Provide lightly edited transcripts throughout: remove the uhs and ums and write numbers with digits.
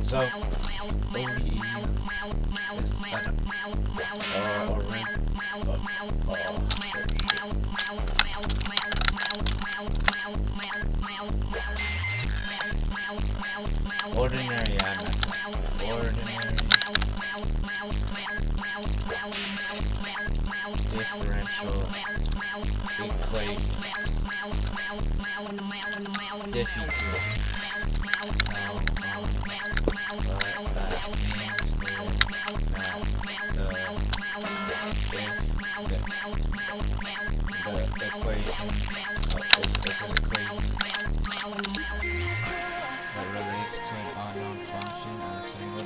So, ODE is an ordinary differential equation diffy group. The equation is an equation that relates to an unknown function and a single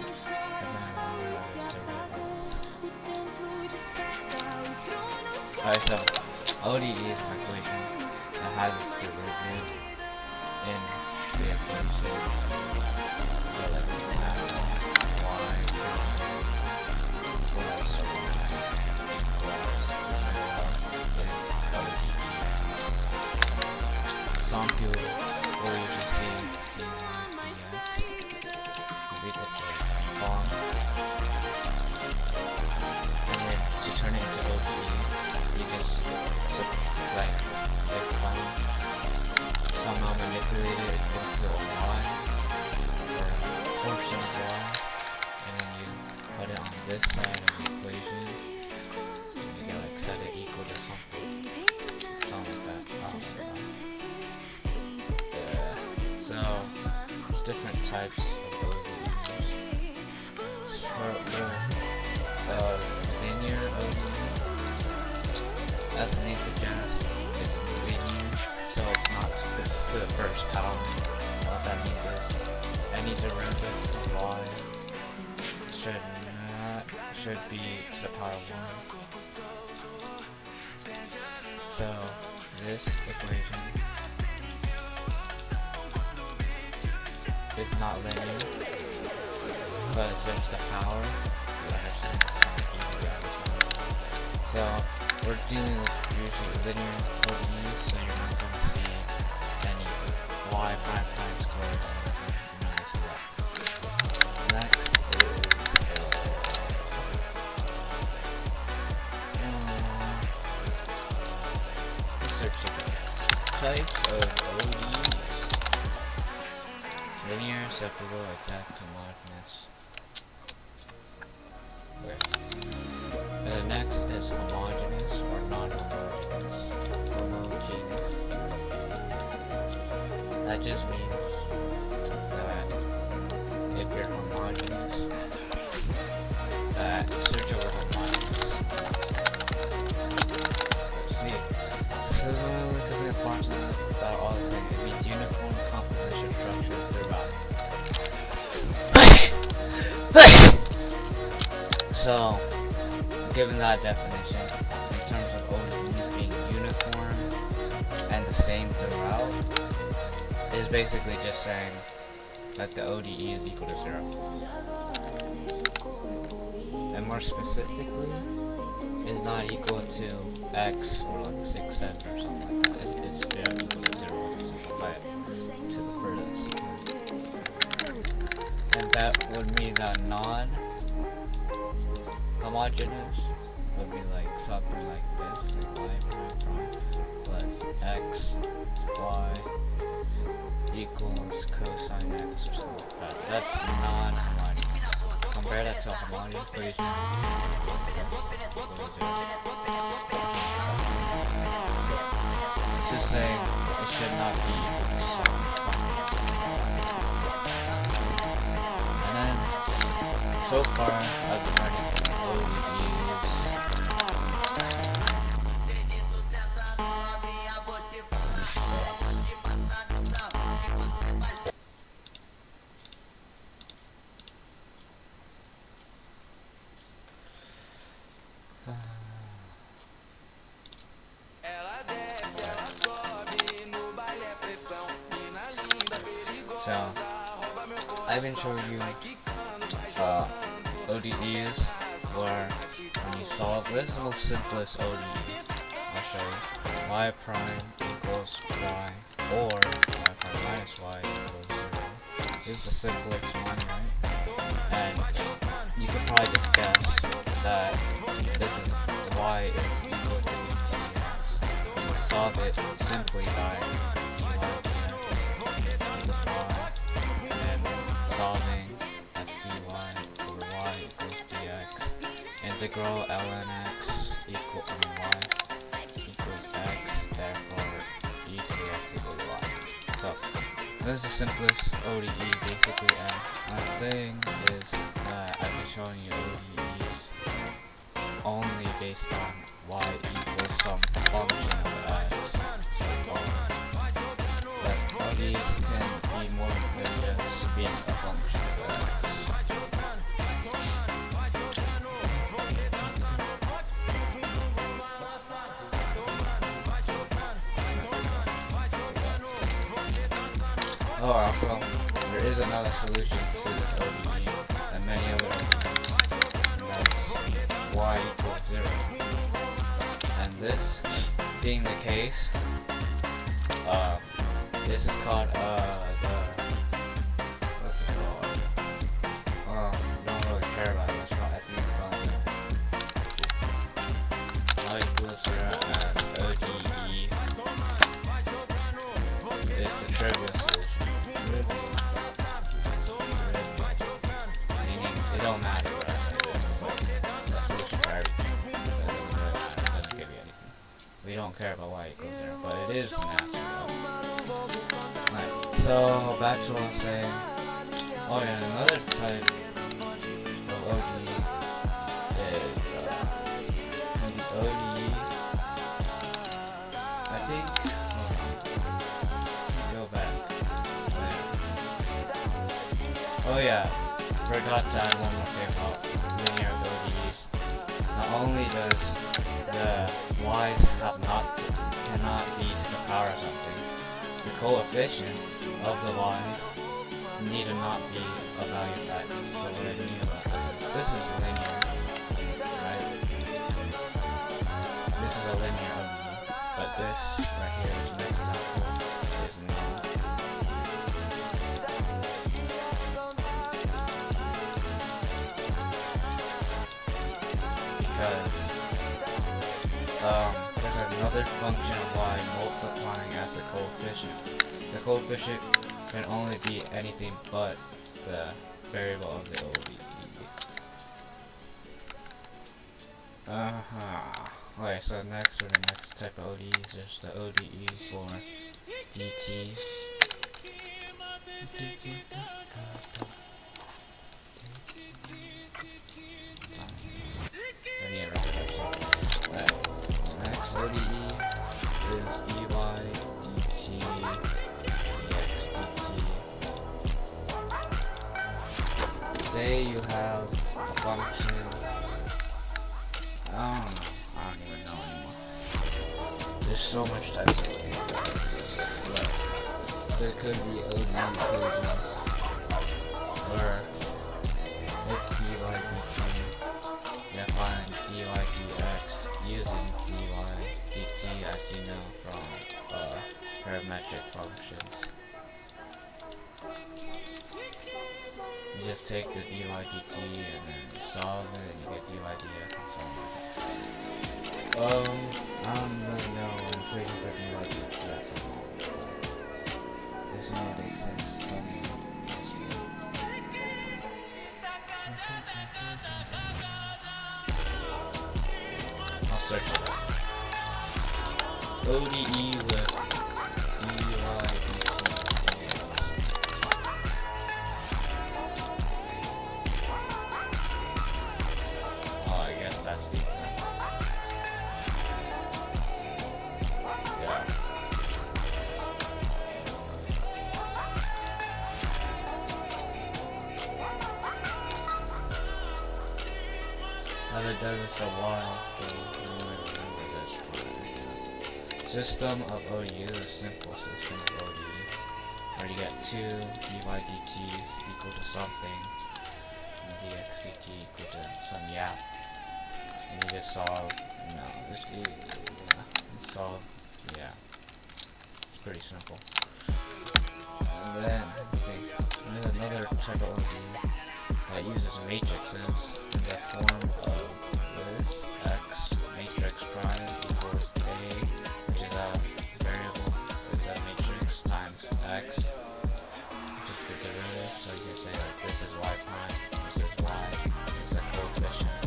Alright, so ODE is an equation that has its derivative in the equation. So like the example, y plus is ODE. Some people will usually see dy dx is equal to phonk, and then to turn it into ODE, you just like phonk somehow manipulate it into a y or a portion of y, and then you put it on this side of the equation, and you can like set it equal to something like that. So there's different types of ODEs. For linear ODE, as the name suggests, it's linear, so it's to the first power. What that means is any derivative of y should be to the power of 1. So this equation is not linear, but there's the power. So we're dealing with usually linear ODEs, so you're not going to see any y prime squared. You're not going to see that. Next is research types of ODEs. Linear, separable, exact, homogeneous. Next is homogeneous or non-homogeneous. Homogeneous. That just means that if you're homogeneous, search over homogeneous. See, this is only because I parts about all the same. It means uniform composition structure throughout. So, given that definition, in terms of ODEs being uniform and the same throughout, is basically just saying that the ODE is equal to 0. And more specifically, is not equal to x or like 6, 7 or something like that. It's equal to 0 and simplify it to the furthest you can. And that would mean that non-homogeneous would be like something like this, like y prime plus x y equals cosine x or something like that. That's non-homogeneous. Compare that to a homogeneous equation. So it's just saying it should not be equal to. And then so far I've been learning ODEs. So, I've been showing you ODEs where when you solve, this is the most simplest ODE. I'll show you. Y prime equals y or y prime minus y equals 0. This is the simplest one, right? And you could probably just guess that this is y is equal to dx. You can solve it simply by dy dx equals y, and solving that's dy over y equals dx. Integral ln x equal y equals x, therefore e to x equals y. So this is the simplest ODE basically, and what I'm saying is that I've been showing you ODEs only based on y equals some function of x. But ODEs can be more than just being a function of x. Oh, also, there is another solution to this ODE and many other ODEs, and that's y equals 0. And this being the case, this is called what's it called? Don't really care about it. I think it's called y equals 0 as ODE. It's the trivial solution. Meaning it don't matter, right? This is like a solution for everything. It doesn't give you anything. We don't care about y equals 0, but it is an answer. Right, so back to what I'm saying. Oh yeah, another type of ODE is the ODE. I think. Go back. Oh yeah, forgot to add one more thing about linear ODEs. Not only does the y's cannot be to the power of something, the coefficients of the y's need to not be a value factor. So what I mean about this is linear, right? This is a linear ODE, but this right here is an example is not. Because there's another function of y multiplying as the coefficient. The coefficient can only be anything but the variable of the ODE. Okay, so next for the next type of ODEs, there's the ODE for dt. Next ODE is dy dt dx dt. Say you have a function. I don't even know anymore. There's so much types of ODEs. There could be ODE equations where it's dy dt. You find dy dx using dy dt, as you know from parametric functions. You just take the dy dt and then solve it, and you get dy dx and so on. I don't really know an equation for dy dt at the moment. This node exists. I'll search it up. ODE with dy dt dx. Oh, I guess that's the example. Yeah. I haven't done this in a while, so I don't remember this. System of ODE is a simple system of ODE where you get two dy dt's equal to something, and dx dt equal to some yap, and you just solve, yeah, it's pretty simple. And then, there's another type of ODE that uses matrices in the form of this x matrix prime equals a, which is a variable, is a matrix times x, which is the derivative. So you can say that this is y prime, this is y, this is a coefficient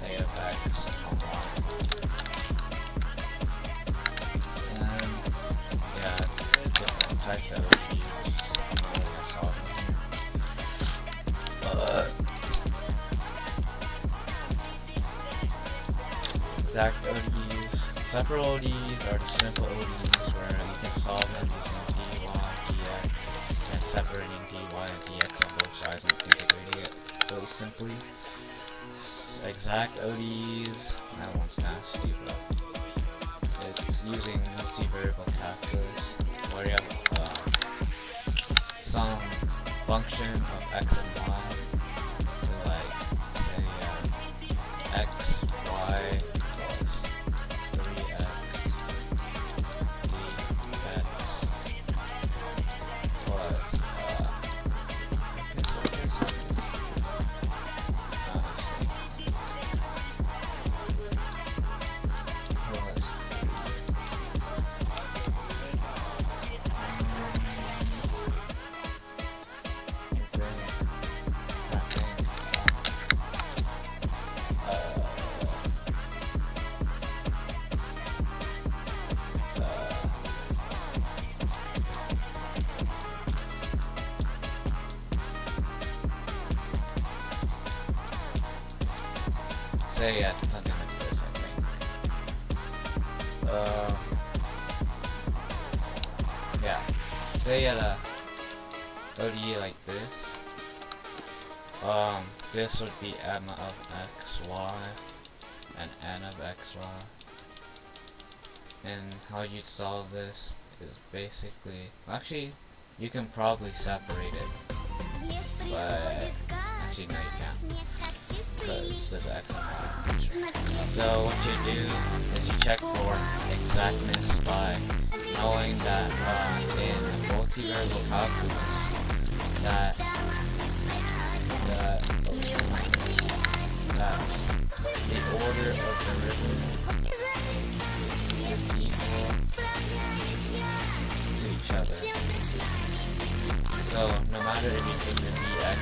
a of x on y. And yeah, it's different types that we use. Exact ODEs. Separate ODEs are the simple ODEs where you can solve them using dy, dx, and separating dy and dx on both sides and integrating it really simply. Exact ODEs, that one's nasty, but it's using multivariable calculus where you have some function of x and y. So like, say x, y, plus 3x dx plus say at something like this, I think. Yeah. Say at a ODE like this. This would be m of xy and n of xy. And how you'd solve this is basically, actually, you can probably separate it, but actually no, you can't, because there's x on the picture. So what you do is you check for exactness by knowing that in multivariable calculus that the order of derivative is equal to each other. So no matter if you take the dx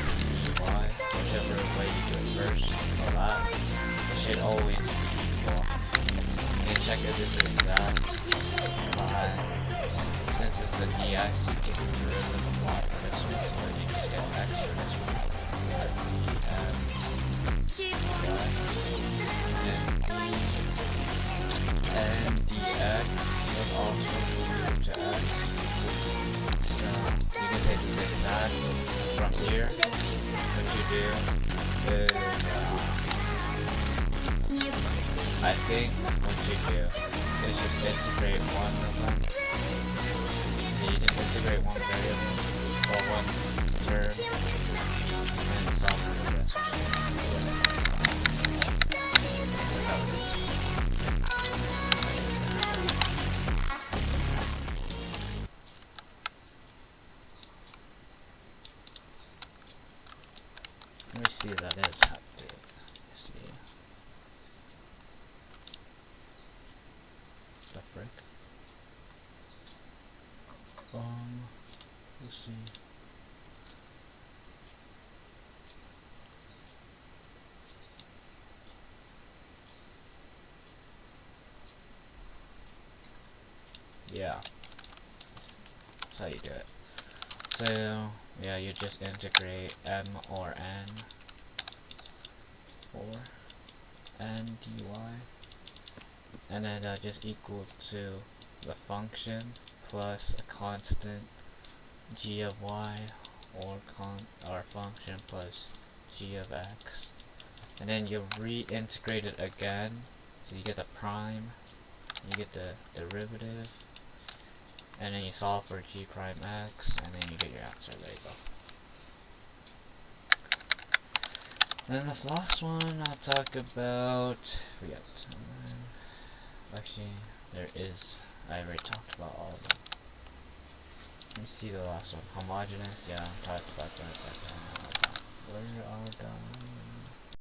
and dy, whichever way you do it first or last, it should always be equal. And check if this is exact by, since it's the dx, you take the derivative of y for this one, so you just get x for this one. And dx will also move to x. So you can say it's exact from here. What you do is, I think what you do is just integrate one of them. You just integrate one variable or one term and solve for the rest. That's how it is. Let me see if that is happening. See. The frick? Let's see. Yeah. That's how you do it. So, yeah, you just integrate m or n or n dy, and then just equal to the function plus a constant g of y or function plus g of x, and then you reintegrate it again, so you get the prime, you get the derivative, and then you solve for g prime x, and then you get your answer. There you go. Then the last one I'll talk about, forget. Actually, there is, I already talked about all of them. Let me see the last one. Homogeneous, yeah, I talked about that. Where are the